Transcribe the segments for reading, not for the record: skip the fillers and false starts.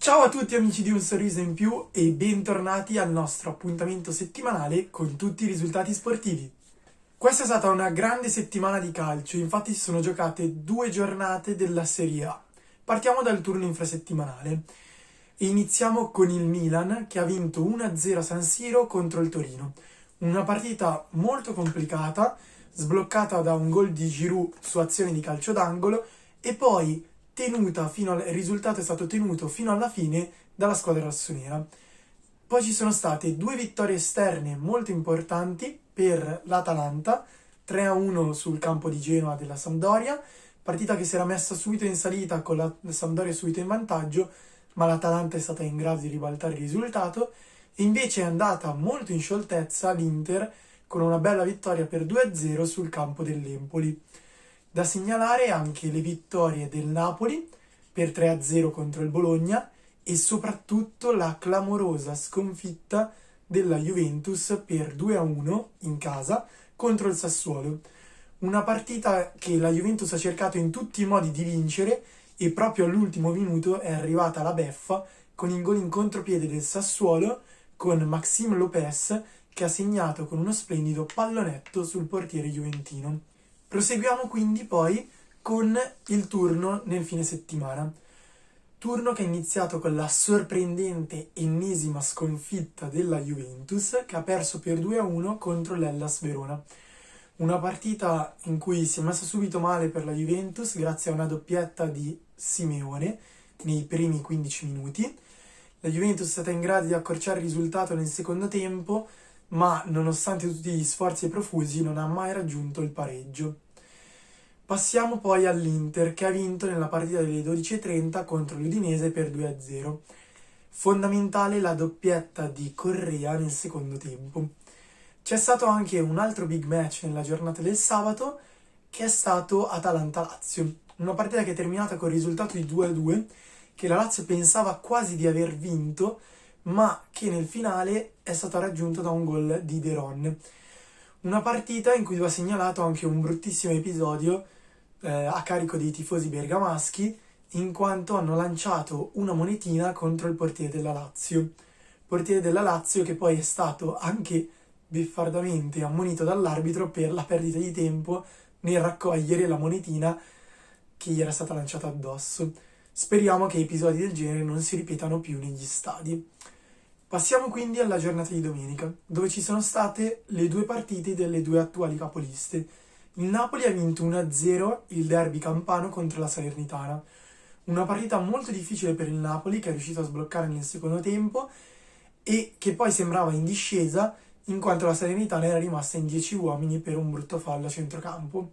Ciao a tutti amici di Un Sorriso in Più e bentornati al nostro appuntamento settimanale con tutti i risultati sportivi. Questa è stata una grande settimana di calcio, infatti si sono giocate 2 giornate della Serie A. Partiamo dal turno infrasettimanale e iniziamo con il Milan che ha vinto 1-0 a San Siro contro il Torino. Una partita molto complicata, sbloccata da un gol di Giroud su azione di calcio d'angolo e poi il risultato è stato tenuto fino alla fine dalla squadra rossonera. Poi ci sono state 2 vittorie esterne molto importanti per l'Atalanta, 3-1 sul campo di Genoa della Sampdoria, partita che si era messa subito in salita con la Sampdoria subito in vantaggio, ma l'Atalanta è stata in grado di ribaltare il risultato e invece è andata molto in scioltezza l'Inter con una bella vittoria per 2-0 sul campo dell'Empoli. Da segnalare anche le vittorie del Napoli per 3-0 contro il Bologna e soprattutto la clamorosa sconfitta della Juventus per 2-1 in casa contro il Sassuolo. Una partita che la Juventus ha cercato in tutti i modi di vincere e proprio all'ultimo minuto è arrivata la beffa con il gol in contropiede del Sassuolo con Maxime Lopez che ha segnato con uno splendido pallonetto sul portiere juventino. Proseguiamo quindi poi con il turno nel fine settimana. Turno che è iniziato con la sorprendente ennesima sconfitta della Juventus che ha perso per 2-1 contro l'Hellas Verona. Una partita in cui si è messa subito male per la Juventus grazie a una doppietta di Simeone nei primi 15 minuti. La Juventus è stata in grado di accorciare il risultato nel secondo tempo, ma nonostante tutti gli sforzi profusi non ha mai raggiunto il pareggio. Passiamo poi all'Inter che ha vinto nella partita delle 12:30 contro l'Udinese per 2-0. Fondamentale la doppietta di Correa nel secondo tempo. C'è stato anche un altro big match nella giornata del sabato che è stato Atalanta-Lazio. Una partita che è terminata con il risultato di 2-2 che la Lazio pensava quasi di aver vinto ma che nel finale è stata raggiunta da un gol di De Ron. Una partita in cui va segnalato anche un bruttissimo episodio a carico dei tifosi bergamaschi, in quanto hanno lanciato una monetina contro il portiere della Lazio. Portiere della Lazio che poi è stato anche beffardamente ammonito dall'arbitro per la perdita di tempo nel raccogliere la monetina che gli era stata lanciata addosso. Speriamo che episodi del genere non si ripetano più negli stadi. Passiamo quindi alla giornata di domenica, dove ci sono state le 2 partite delle 2 attuali capoliste. Il Napoli ha vinto 1-0 il derby campano contro la Salernitana. Una partita molto difficile per il Napoli che è riuscito a sbloccare nel secondo tempo e che poi sembrava in discesa in quanto la Salernitana era rimasta in 10 uomini per un brutto fallo a centrocampo.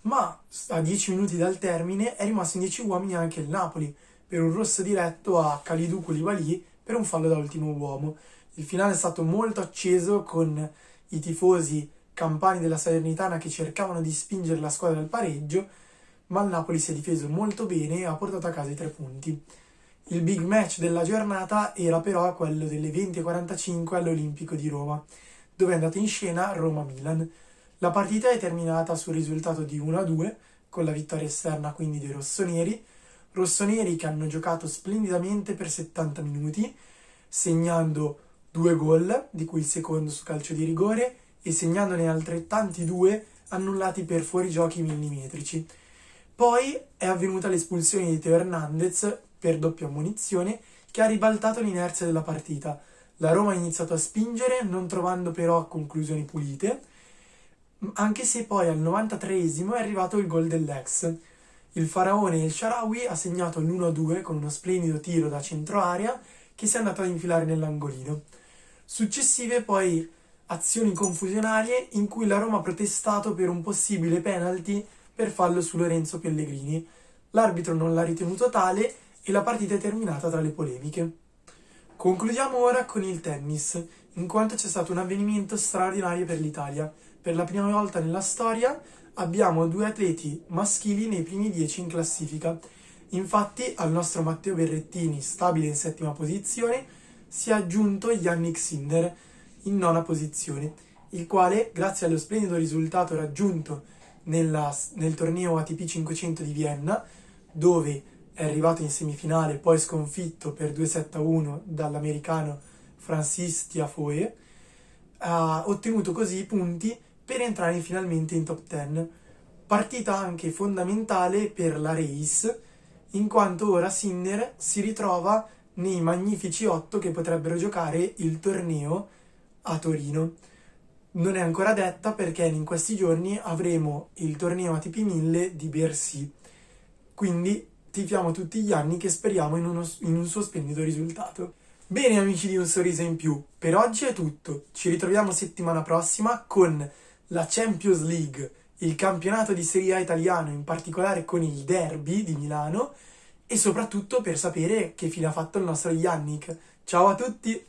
Ma a 10 minuti dal termine è rimasto in 10 uomini anche il Napoli per un rosso diretto a Kalidou Koulibaly per un fallo da ultimo uomo. Il finale è stato molto acceso con i tifosi campani della Salernitana che cercavano di spingere la squadra al pareggio, ma il Napoli si è difeso molto bene e ha portato a casa i 3 punti. Il big match della giornata era però quello delle 20:45 all'Olimpico di Roma, dove è andato in scena Roma-Milan. La partita è terminata sul risultato di 1-2, con la vittoria esterna quindi dei rossoneri che hanno giocato splendidamente per 70 minuti, segnando 2 gol, di cui il secondo su calcio di rigore, e segnandone altrettanti 2 annullati per fuorigiochi millimetrici. Poi è avvenuta l'espulsione di Teo Hernandez per doppia ammonizione, che ha ribaltato l'inerzia della partita. La Roma ha iniziato a spingere, non trovando però conclusioni pulite, anche se poi al 93esimo è arrivato il gol dell'ex. Il faraone El Shaarawy ha segnato l'1-2 con uno splendido tiro da centro area che si è andato ad infilare nell'angolino. Successive poi azioni confusionarie in cui la Roma ha protestato per un possibile penalty per fallo su Lorenzo Pellegrini. L'arbitro non l'ha ritenuto tale e la partita è terminata tra le polemiche. Concludiamo ora con il tennis, in quanto c'è stato un avvenimento straordinario per l'Italia. Per la prima volta nella storia abbiamo 2 atleti maschili nei primi 10 in classifica. Infatti al nostro Matteo Berrettini, stabile in 7ª posizione, si è aggiunto Yannick Sinner in 9ª posizione, il quale, grazie allo splendido risultato raggiunto nel torneo ATP 500 di Vienna, dove è arrivato in semifinale, poi sconfitto per 2-7-1 dall'americano Francis Tiafoe, ha ottenuto così i punti per entrare finalmente in top 10. Partita anche fondamentale per la race, in quanto ora Sinner si ritrova nei magnifici 8 che potrebbero giocare il torneo a Torino. Non è ancora detta perché in questi giorni avremo il torneo ATP 1000 di Bercy, quindi tifiamo tutti gli anni che speriamo in un suo splendido risultato. Bene amici di Un Sorriso in Più, per oggi è tutto, ci ritroviamo settimana prossima con la Champions League, il campionato di Serie A italiano, in particolare con il derby di Milano, e soprattutto per sapere che fine ha fatto il nostro Yannick. Ciao a tutti!